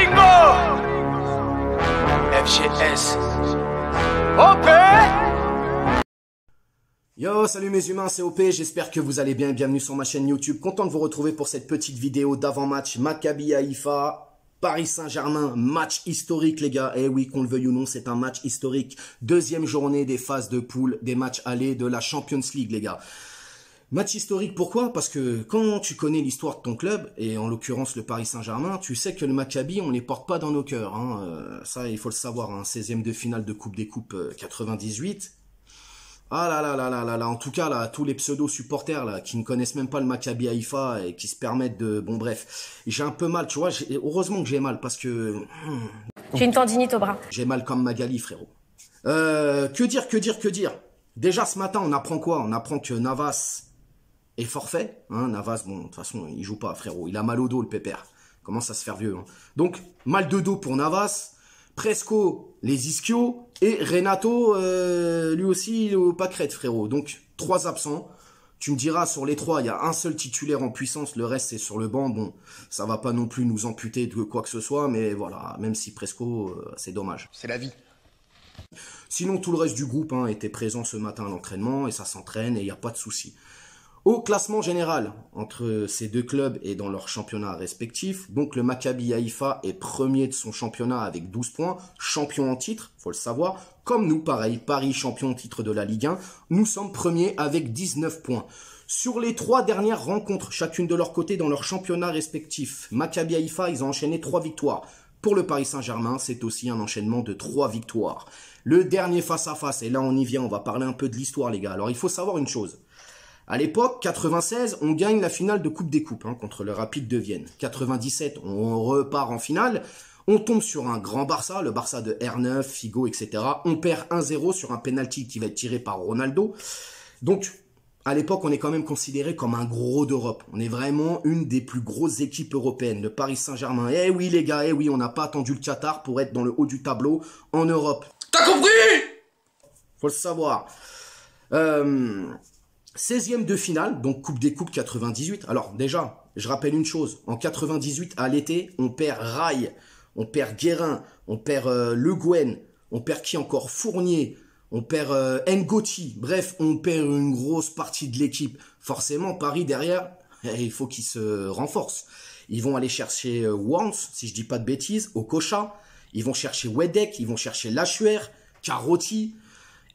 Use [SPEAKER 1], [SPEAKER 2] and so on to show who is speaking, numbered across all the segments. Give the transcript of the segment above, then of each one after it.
[SPEAKER 1] Bingo! FGS. OP!
[SPEAKER 2] Yo, salut mes humains, c'est OP, j'espère que vous allez bien et bienvenue sur ma chaîne YouTube. Content de vous retrouver pour cette petite vidéo d'avant-match Maccabi Haïfa, Paris Saint-Germain, match historique les gars. Eh oui, qu'on le veuille ou non, c'est un match historique. Deuxième journée des phases de poule, des matchs allés de la Champions League les gars. Match historique, pourquoi? Parce que quand tu connais l'histoire de ton club, et en l'occurrence le Paris Saint-Germain, tu sais que le Maccabi, on les porte pas dans nos cœurs. Hein. Ça, il faut le savoir, hein. 16e de finale de Coupe des Coupes 98. Ah là là là là là là, en tout cas là, tous les pseudo-supporters là, qui ne connaissent même pas le Maccabi Haïfa et qui se permettent de... Bon bref, j'ai un peu mal, tu vois, heureusement que j'ai mal parce que...
[SPEAKER 3] J'ai une tendinite au bras.
[SPEAKER 2] J'ai mal comme Magali, frérot. Que dire? Déjà ce matin, on apprend quoi? On apprend que Navas est forfait. Hein, Navas, bon, de toute façon, il joue pas, frérot. Il a mal au dos, le pépère. Commence à se faire vieux. Hein. Donc, mal de dos pour Navas. Presco, les ischios. Et Renato, lui aussi, il est au pâquerette, frérot. Donc, 3 absents. Tu me diras, sur les 3, il y a un seul titulaire en puissance. Le reste, c'est sur le banc. Bon, ça va pas non plus nous amputer de quoi que ce soit. Mais voilà, même si Presco, c'est dommage.
[SPEAKER 1] C'est la vie.
[SPEAKER 2] Sinon, tout le reste du groupe hein, était présent ce matin à l'entraînement. Et ça s'entraîne et il n'y a pas de souci. Au classement général, entre ces deux clubs et dans leurs championnats respectifs, donc le Maccabi Haïfa est premier de son championnat avec 12 points, champion en titre, faut le savoir. Comme nous, pareil, Paris champion en titre de la Ligue 1, nous sommes premiers avec 19 points. Sur les 3 dernières rencontres, chacune de leur côté dans leurs championnats respectifs, Maccabi Haïfa, ils ont enchaîné 3 victoires. Pour le Paris Saint-Germain, c'est aussi un enchaînement de 3 victoires. Le dernier face-à-face, et là on y vient, on va parler un peu de l'histoire les gars. Alors il faut savoir une chose. À l'époque, 96, on gagne la finale de Coupe des Coupes hein, contre le Rapide de Vienne. 97, on repart en finale. On tombe sur un grand Barça, le Barça de R9, Figo, etc. On perd 1-0 sur un penalty qui va être tiré par Ronaldo. Donc, à l'époque, on est quand même considéré comme un gros d'Europe. On est vraiment une des plus grosses équipes européennes, le Paris Saint-Germain. Eh oui les gars, eh oui, on n'a pas attendu le Qatar pour être dans le haut du tableau en Europe.
[SPEAKER 1] T'as compris?
[SPEAKER 2] Faut le savoir. 16e de finale, donc Coupe des Coupes 98. Alors déjà, je rappelle une chose. En 98, à l'été, on perd Rai, on perd Guérin, on perd Le Guen, on perd qui encore? Fournier, on perd Ngoti. Bref, on perd une grosse partie de l'équipe. Forcément, Paris derrière, il faut qu'ils se renforcent. Ils vont aller chercher Wans, si je dis pas de bêtises, Okocha. Ils vont chercher Wedek, ils vont chercher Lachuer, Carotti.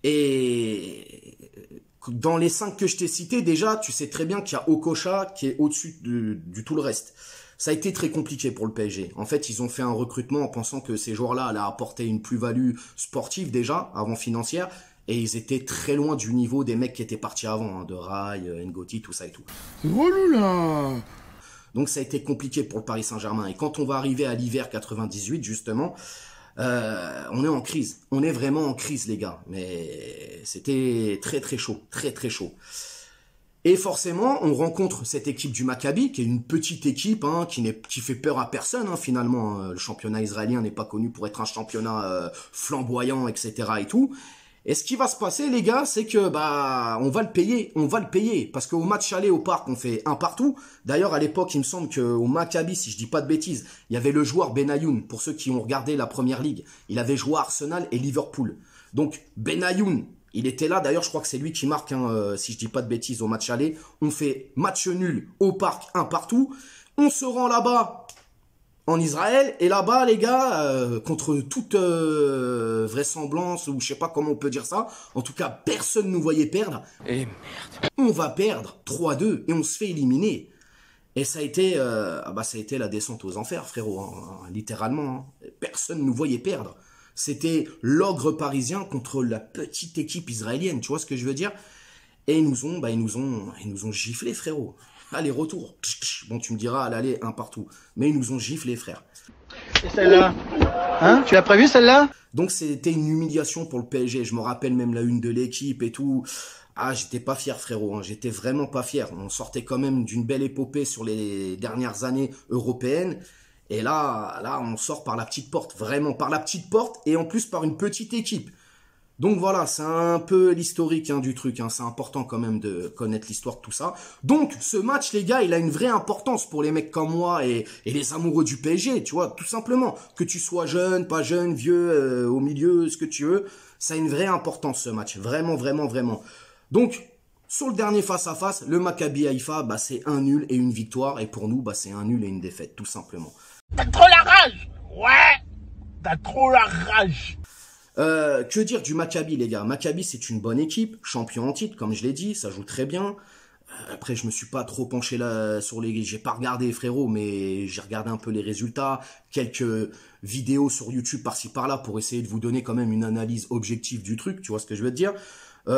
[SPEAKER 2] Et... dans les 5 que je t'ai cités, déjà, tu sais très bien qu'il y a Okocha qui est au-dessus du tout le reste. Ça a été très compliqué pour le PSG. En fait, ils ont fait un recrutement en pensant que ces joueurs-là allaient apporter une plus-value sportive déjà, avant financière, et ils étaient très loin du niveau des mecs qui étaient partis avant, hein, de Rai, Ngoti, tout ça et tout.
[SPEAKER 1] C'est relou là.
[SPEAKER 2] Donc ça a été compliqué pour le Paris Saint-Germain. Et quand on va arriver à l'hiver 98, justement... on est en crise, on est vraiment en crise les gars, mais c'était très très chaud, très très chaud. Et forcément, on rencontre cette équipe du Maccabi, qui est une petite équipe, hein, qui fait peur à personne hein, finalement. Le championnat israélien n'est pas connu pour être un championnat flamboyant, etc. et tout. Et ce qui va se passer, les gars, c'est que bah on va le payer, parce qu'au match aller au parc, on fait un partout. D'ailleurs, à l'époque, il me semble qu'au Maccabi, si je dis pas de bêtises, il y avait le joueur Benayoun, pour ceux qui ont regardé la Première Ligue. Il avait joué à Arsenal et Liverpool. Donc, Benayoun, il était là. D'ailleurs, je crois que c'est lui qui marque, hein, si je dis pas de bêtises, au match aller. On fait match nul au parc, un partout. On se rend là-bas en Israël, et là-bas, les gars, contre toute vraisemblance, ou je sais pas comment on peut dire ça, en tout cas, personne ne nous voyait perdre.
[SPEAKER 1] Et merde.
[SPEAKER 2] On va perdre 3-2, et on se fait éliminer. Et ça a été la descente aux enfers, frérot, hein, littéralement. Hein. Personne ne nous voyait perdre. C'était l'ogre parisien contre la petite équipe israélienne, tu vois ce que je veux dire? Et ils nous ont giflé, frérot. Aller-retour. Bon, tu me diras, à l'aller, un partout. Mais ils nous ont giflé, frère.
[SPEAKER 4] Et celle-là? Hein? Tu l'as prévu, celle-là?
[SPEAKER 2] Donc, c'était une humiliation pour le PSG. Je me rappelle même la une de l'équipe et tout. Ah, j'étais pas fier, frérot. Hein. J'étais vraiment pas fier. On sortait quand même d'une belle épopée sur les dernières années européennes. Et là, on sort par la petite porte. Vraiment, par la petite porte. Et en plus, par une petite équipe. Donc voilà, c'est un peu l'historique du truc. C'est important quand même de connaître l'histoire de tout ça. Donc ce match, les gars, il a une vraie importance pour les mecs comme moi et les amoureux du PSG, tu vois, tout simplement. Que tu sois jeune, pas jeune, vieux, au milieu, ce que tu veux, ça a une vraie importance ce match. Vraiment, vraiment, vraiment. Donc, sur le dernier face-à-face, le Maccabi Haïfa, c'est un nul et une victoire. Et pour nous, c'est un nul et une défaite, tout simplement.
[SPEAKER 1] T'as trop la rage. Ouais. T'as trop la rage.
[SPEAKER 2] Que dire du Maccabi, les gars? Maccabi, c'est une bonne équipe, champion en titre, comme je l'ai dit, ça joue très bien. Après, je me suis pas trop penché là sur les... J'ai pas regardé, frérot, mais j'ai regardé un peu les résultats, quelques vidéos sur YouTube par-ci par-là pour essayer de vous donner quand même une analyse objective du truc, tu vois ce que je veux te dire?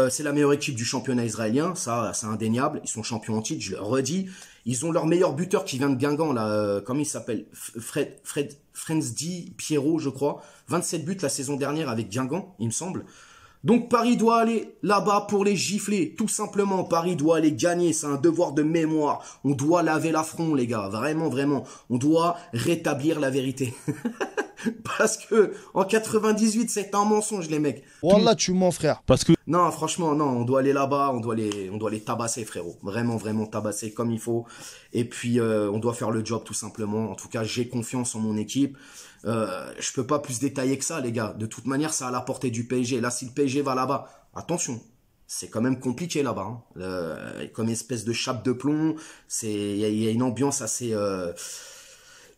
[SPEAKER 2] C'est la meilleure équipe du championnat israélien, ça c'est indéniable, ils sont champions en titre, je le redis. Ils ont leur meilleur buteur qui vient de Guingamp, là, comment il s'appelle? Frenzdi Pierrot, je crois. 27 buts la saison dernière avec Guingamp, il me semble. Donc Paris doit aller là-bas pour les gifler, tout simplement. Paris doit aller gagner, c'est un devoir de mémoire. On doit laver l'affront, les gars, vraiment, vraiment. On doit rétablir la vérité. Parce que en 98, c'est un mensonge, les mecs.
[SPEAKER 5] Wallah, tu mens, frère.
[SPEAKER 6] Parce que...
[SPEAKER 2] Non, franchement, non, on doit aller là-bas, on doit les tabasser, frérot. Vraiment, vraiment tabasser comme il faut. Et puis, on doit faire le job, tout simplement. En tout cas, j'ai confiance en mon équipe. Je peux pas plus détailler que ça, les gars. De toute manière, c'est à la portée du PSG. Là, si le PSG va là-bas, attention, c'est quand même compliqué là-bas. Comme espèce de chape de plomb, il y a une ambiance assez...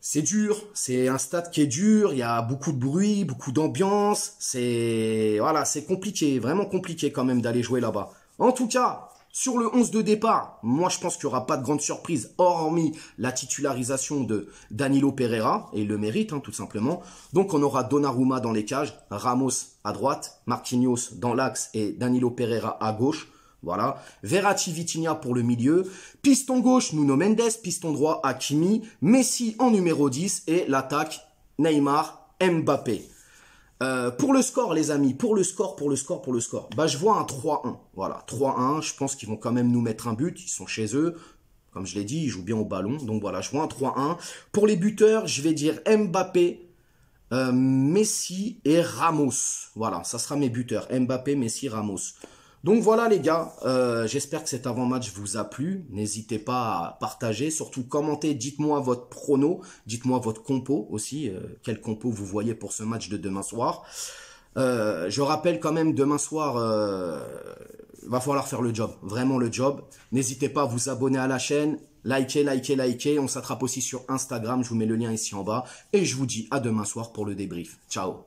[SPEAKER 2] c'est dur, c'est un stade qui est dur, il y a beaucoup de bruit, beaucoup d'ambiance, voilà, c'est compliqué, vraiment compliqué quand même d'aller jouer là-bas. En tout cas, sur le 11 de départ, moi je pense qu'il n'y aura pas de grande surprise, hormis la titularisation de Danilo Pereira, et il le mérite tout simplement. Donc on aura Donnarumma dans les cages, Ramos à droite, Marquinhos dans l'axe et Danilo Pereira à gauche. Voilà, Verratti, Vitinha pour le milieu, piston gauche, Nuno Mendes, piston droit, Hakimi, Messi en numéro 10 et l'attaque, Neymar, Mbappé. Pour le score, les amis, pour le score, je vois un 3-1, voilà, 3-1, je pense qu'ils vont quand même nous mettre un but, ils sont chez eux, comme je l'ai dit, ils jouent bien au ballon, donc voilà, je vois un 3-1. Pour les buteurs, je vais dire Mbappé, Messi et Ramos, voilà, ça sera mes buteurs, Mbappé, Messi, Ramos. Donc voilà les gars, j'espère que cet avant-match vous a plu. N'hésitez pas à partager, surtout commentez, dites-moi votre prono, dites-moi votre compo aussi, quel compo vous voyez pour ce match de demain soir. Je rappelle quand même, demain soir, va falloir faire le job, vraiment le job. N'hésitez pas à vous abonner à la chaîne, likez, on s'attrape aussi sur Instagram, je vous mets le lien ici en bas. Et je vous dis à demain soir pour le débrief. Ciao.